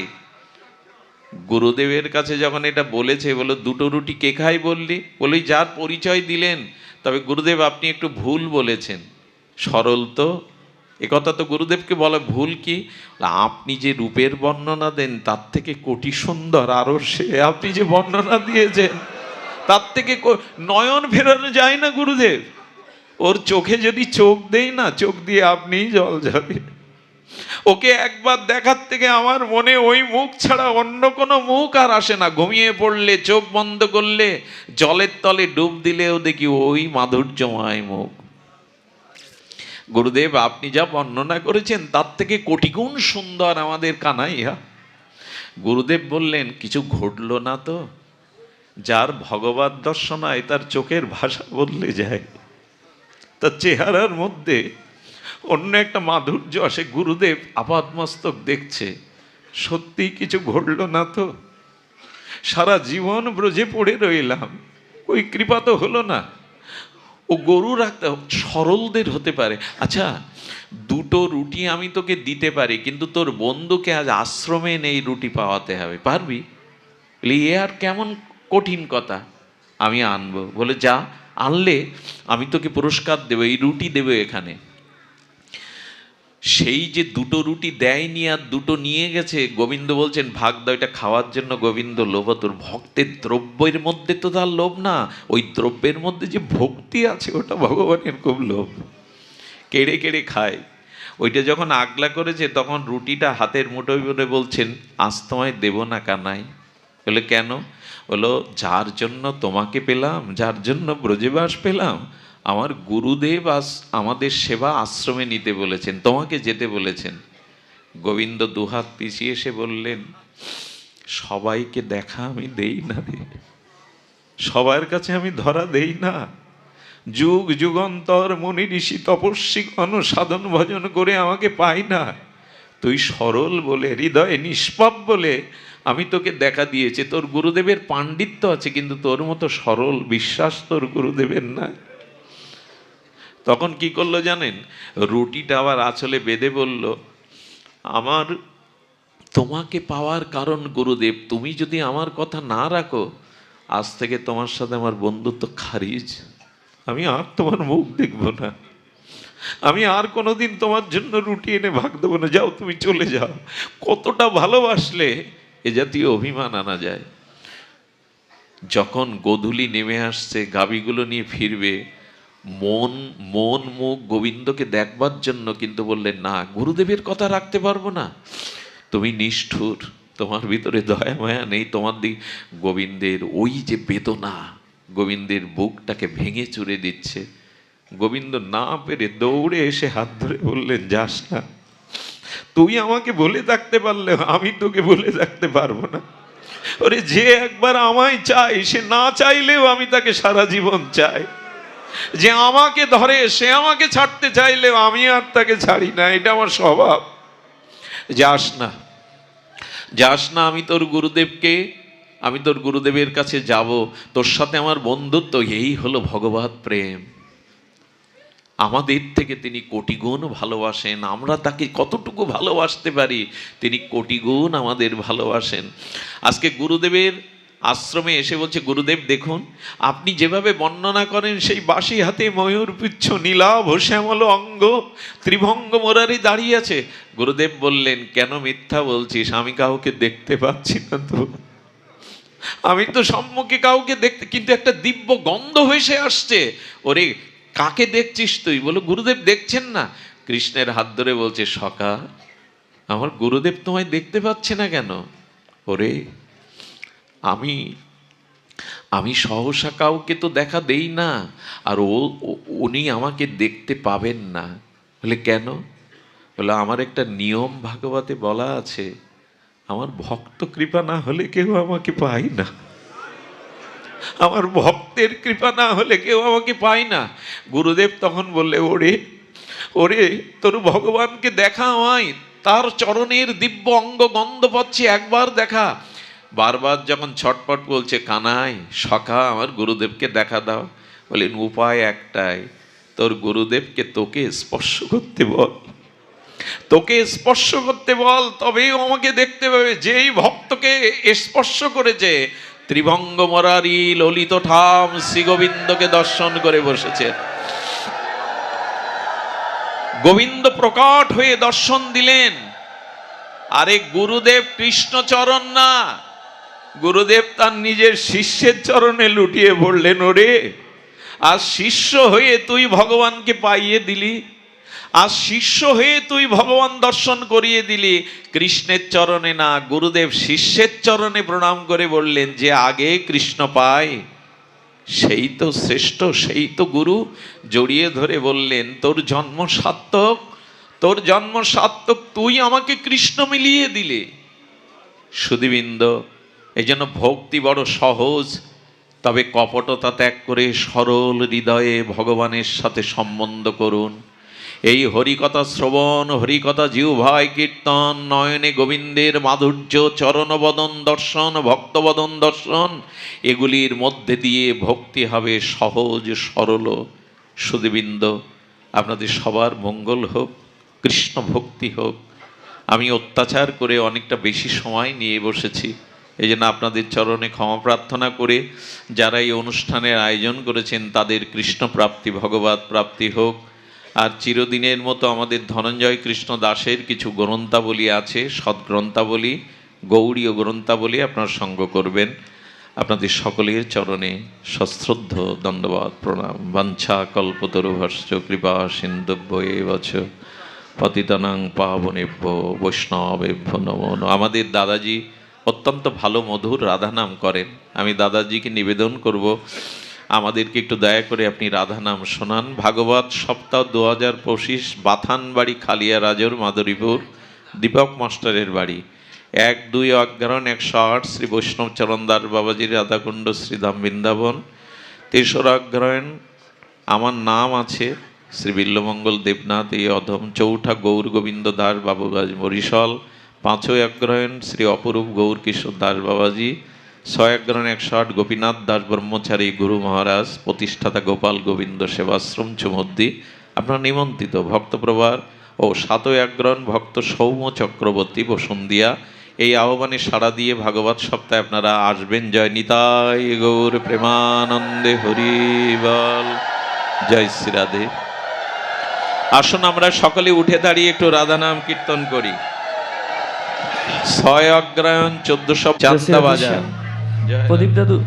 গুরুদেবের কাছে যখন এটা বলেছে, বলো 2টো রুটি কে খায় বললি? বলি যার পরিচয় দিলেন। তবে গুরুদেব আপনি একটু ভুল বলেছেন, সরল তো, একথা তো গুরুদেবকে বলে ভুল কি, আপনি যে রূপের বর্ণনা দেন তার থেকে কোটি সুন্দর আরো সে, আপনি যে বর্ণনা দিয়েছেন তার থেকে নয়ন ফেরানো যায় না গুরুদেব। ওর চোখে যদি চোখ দেই না, চোখ দিয়ে আপনিই জল যাবে। ওকে একবার দেখার থেকে আমার মনে ওই মুখ ছাড়া অন্য কোনো মুখ আর আসে না। ঘুমিয়ে পড়লে, চোখ বন্ধ করলে, জলের তলে ডুব দিলেও দেখি ওই মাধুর্যময় মুখ। গুরুদেব আপনি যা বর্ণনা করেছেন তার থেকে কোটি গুণ সুন্দর আমাদের কানাইয়া। গুরুদেব বললেন, কিছু ঘটল না তো? যার ভগবত দর্শন হয় তার চোখের ভাষা বদলে যায়, তার চেহারার মধ্যে অন্য একটা মাধুর্য আসে। গুরুদেব আপাদমস্তক দেখছে, সত্যি কিছু ঘটল না তো? সারা জীবন ব্রজে পড়ে রইলাম, ওই কৃপা তো হলো না। ও গরু রাখতে সরলদের হতে পারে। আচ্ছা, দুটো রুটি আমি তোকে দিতে পারি, কিন্তু তোর বন্ধুকে আজ আশ্রমে নেই রুটি পাওয়াতে হবে, পারবি? এ আর কেমন কঠিন কথা, আমি আনবো। বলে যা, আনলে আমি তোকে পুরস্কার দেবো, এই রুটি দেবো এখানে। সেই যে দুটো রুটি দেয়নি আর দুটো নিয়ে গেছে, গোবিন্দ বলছেন ভাগ দাও, এটা খাওয়ার জন্য গোবিন্দ লোভ। তোর ভক্তের দ্রব্যের মধ্যে তো তার লোভ না, ওই দ্রব্যের মধ্যে যে ভক্তি আছে ওটা ভগবানের খুব লোভ। কেড়ে কেড়ে খায়। ওইটা যখন আগলা করেছে তখন রুটিটা হাতের মুঠোয় বলে বলছেন, আজ তোমায় দেব না কানাই। বলে কেন? বলো, যার জন্য তোমাকে পেলাম, যার জন্য ব্রজবাস পেলাম, আমার গুরুদেব আজ আমাদের সেবা আশ্রমে নিতে বলেছেন, তোমাকে যেতে বলেছেন। গোবিন্দ দুহাত পিছিয়ে এসে বললেন, সবাইকে দেখা আমি দেই না রে, সবার কাছে আমি ধরা দেই না। যুগ যুগান্তর মুনি ঋষি তপস্বী সাধন ভজন করে আমাকে পাই না। তুই সরল বলে, হৃদয়ে নিষ্পাপ বলে আমি তোকে দেখা দিয়েছি। তোর গুরুদেবের পাণ্ডিত্য আছে, কিন্তু তোর মতো সরল বিশ্বাস তোর গুরুদেবের না। তখন কি করলো জানেন? রুটিটা আবার আঁচলে বেঁধে বলল, আমার তোমাকে পাওয়ার কারণ গুরুদেব, তুমি যদি আমার কথা না রাখো, আজ থেকে তোমার সাথে আমার বন্ধুত্ব খারিজ। আমি আর তোমার মুখ দেখবো না, আমি আর কোনোদিন তোমার জন্য রুটি এনে ভাগ দেবো না, যাও তুমি চলে যাও। কতটা ভালোবাসলে এ জাতীয় অভিমান আনা যায়? যখন গোধূলি নেমে আসছে, গাভীগুলো নিয়ে ফিরবে, মন মুখ গোবিন্দকে দেখবার জন্য, কিন্তু বললেন না, গুরুদেবের কথা রাখতে পারবো না। তুমি নিষ্ঠুর, তোমার ভিতরে দয়া মায়া নেই, তোমার দিক। গোবিন্দের ওই যে বেদনা গোবিন্দের বুকটাকে ভেঙে চুরে দিচ্ছে। গোবিন্দ না পেরে দৌড়ে এসে হাত ধরে বললেন, যাস না, তুই আমাকে বলে থাকতে পারলে আমি তোকে বলে থাকতে পারবো না। ওরে, যে একবার আমায় চাই সে না চাইলেও আমি তাকে সারা জীবন চাই। যে আমাকে ধরে সে আমাকে ছাড়তে চাইলেও আমি আর তাকে ছাড়ি না, এটা আমার স্বভাব। যাস না, যাস না, আমি তোর গুরুদেবের কাছে যাব, তোর সাথে আমার বন্ধুত্ব। এই হলো ভগবৎ প্রেম। আমাদের থেকে তিনি কোটি গুণ ভালোবাসেন, আমরা তাকে কতটুকু ভালোবাসতে পারি, তিনি কোটি গুণ আমাদের ভালোবাসেন। আজকে গুরুদেবের আশ্রমে এসে বলছে, গুরুদেব দেখুন, আপনি যেভাবে বর্ণনা করেন, সেই বাঁশি হাতে ময়ূর পুচ্ছ নীলাভ শ্যামল অঙ্গ ত্রিভঙ্গ মোরারি দাঁড়িয়ে আছে। গুরুদেব বললেন, কেন মিথ্যা বলছিস? আমি কাউকে দেখতে পাচ্ছি না তো, আমি তো সম্মুখে কাউকে দেখতে, কিন্তু একটা দিব্য গন্ধ ভেসে আসছে। ওরে, কাকে দেখছিস তুই? বলো, গুরুদেব দেখছেন না। কৃষ্ণের হাত ধরে বলছে, সখা, আমার গুরুদেব তোমায় দেখতে পাচ্ছে না কেন? ওরে, আমি সহসা কাউকে তো দেখা দেই না, আর উনি আমাকে দেখতে পাবেন না। বলে কেন? বলে, আমার একটা নিয়ম ভাগবতে বলা আছে, আমার ভক্ত কৃপা না হলে কেউ আমাকে পায় না, আমার ভক্তের কৃপা না হলে কেউ আমাকে পায় না। গুরুদেব তখন বললে, ওরে, তোর ভগবানকে দেখা আমায়, তার চরণের দিব্য অঙ্গ গন্ধ পাচ্ছি, একবার দেখা। বারবার যখন ছটপট বলছে, কানাই সখা, আমার গুরুদেবকে দেখা দাও। বলেন, উপায় একটাই, তোর গুরুদেবকে তোকে স্পর্শ করতে বল, তোকে স্পর্শ করতে বল, তবেই আমাকে দেখতে পাবে। যেই ভক্তকে স্পর্শ করেছে, ত্রিভঙ্গ মরারি ললিত ঠাম শ্রী গোবিন্দকে দর্শন করে বসেছে। গোবিন্দ প্রকট হয়ে দর্শন দিলেন। আরে গুরুদেব কৃষ্ণচরণ না, গুরুদেব তার নিজের শিষ্যের চরণে লুটিয়ে পড়লেন। ওরে, আর শিষ্য হয়ে তুই ভগবানকে পাইয়ে দিলি, আর শিষ্য হয়ে তুই ভগবান দর্শন করিয়ে দিলি। কৃষ্ণের চরণে না, গুরুদেব শিষ্যের চরণে প্রণাম করে বললেন, যে আগে কৃষ্ণ পায় সেই তো শ্রেষ্ঠ, সেই তো গুরু। জড়িয়ে ধরে বললেন, তোর জন্ম সার্থক, তোর জন্ম সার্থক, তুই আমাকে কৃষ্ণ মিলিয়ে দিলে। সুধীবৃন্দ, এই জন্য ভক্তি বড় সহজ, তবে কপটতা ত্যাগ করে সরল হৃদয়ে ভগবানের সাথে সম্বন্ধ করুন। এই হরিকথা শ্রবণ, হরিকথা জিহ্বায় কীর্তন, নয়নে গোবিন্দের মাধুর্য, চরণবদন দর্শন, ভক্তবদন দর্শন, এগুলির মধ্যে দিয়ে ভক্তি হবে সহজ সরল। সুধীবৃন্দ, আপনাদের সবার মঙ্গল হোক, কৃষ্ণ ভক্তি হোক। আমি অত্যাচার করে অনেকটা বেশি সময় নিয়ে বসেছি, এই জন্য আপনাদের চরণে ক্ষমা প্রার্থনা করে যারা এই অনুষ্ঠানের আয়োজন করেছেন তাদের কৃষ্ণ প্রাপ্তি, ভগবত প্রাপ্তি হোক। আর চিরদিনের মতো আমাদের ধনঞ্জয় কৃষ্ণ দাসের কিছু গ্রন্থাবলী আছে, সদ্গ্রন্থাবলী, গৌড়ীয় গ্রন্থাবলী আপনার সঙ্গ করবেন। আপনাদের সকলের চরণে সশ্রদ্ধ দণ্ডবাদ প্রণাম। বাঞ্ছা কল্পতরুভশ্চ কৃপা সিন্ধুভ্য এবচ পতিতানাং পাবনেভ্য বৈষ্ণবেভ্য নমো নমঃ। আমাদের দাদাজি অত্যন্ত ভালো মধুর রাধা নাম করেন। আমি দাদাজিকে নিবেদন করব, আমাদেরকে একটু দয়া করে আপনি রাধা নাম শোনান। ভাগবত সপ্তাহ 2025, বাথানবাড়ি, খালিয়া রাজর, মাদরীপুর, দীপক মাস্টারের বাড়ি। 1-2 অজ্ঞারণ 108 শ্রী বৈষ্ণব চরণদাস বাবাজির রাধাকুণ্ড শ্রীধাম বৃন্দাবন। 3 অজ্ঞারণ আমার নাম আছে শ্রী বিল্লমঙ্গল দেবনাথ এই অধম। 4 গৌর গোবিন্দ দাস বাবুগাজ বরিশাল। 5 অগ্রহায়ণ শ্রী অপরূপ গৌর কিশোর দাস বাবাজি। 6 অগ্রহায়ণ 108 গোপীনাথ দাস ব্রহ্মচারী গুরু মহারাজ, প্রতিষ্ঠাতা গোপাল গোবিন্দ সেবাশ্রম চুমদ্দি, আপনার নিমন্ত্রিত ভক্তপ্রভার। ও 7 অগ্রহায়ণ ভক্ত সৌম্য চক্রবর্তী বসুন্দিয়া। এই আহ্বানে সাড়া দিয়ে ভাগবত সপ্তাহে আপনারা আসবেন। জয় নিতাই গৌর প্রেমানন্দে হরি বল। জয় শ্রী রাধে। আসুন আমরা সকলে উঠে দাঁড়িয়ে একটু রাধা নাম কীর্তন করি। 6 অগ্রহায়ণ 1400 চান্দা বাজার। প্রদীপ দাদু।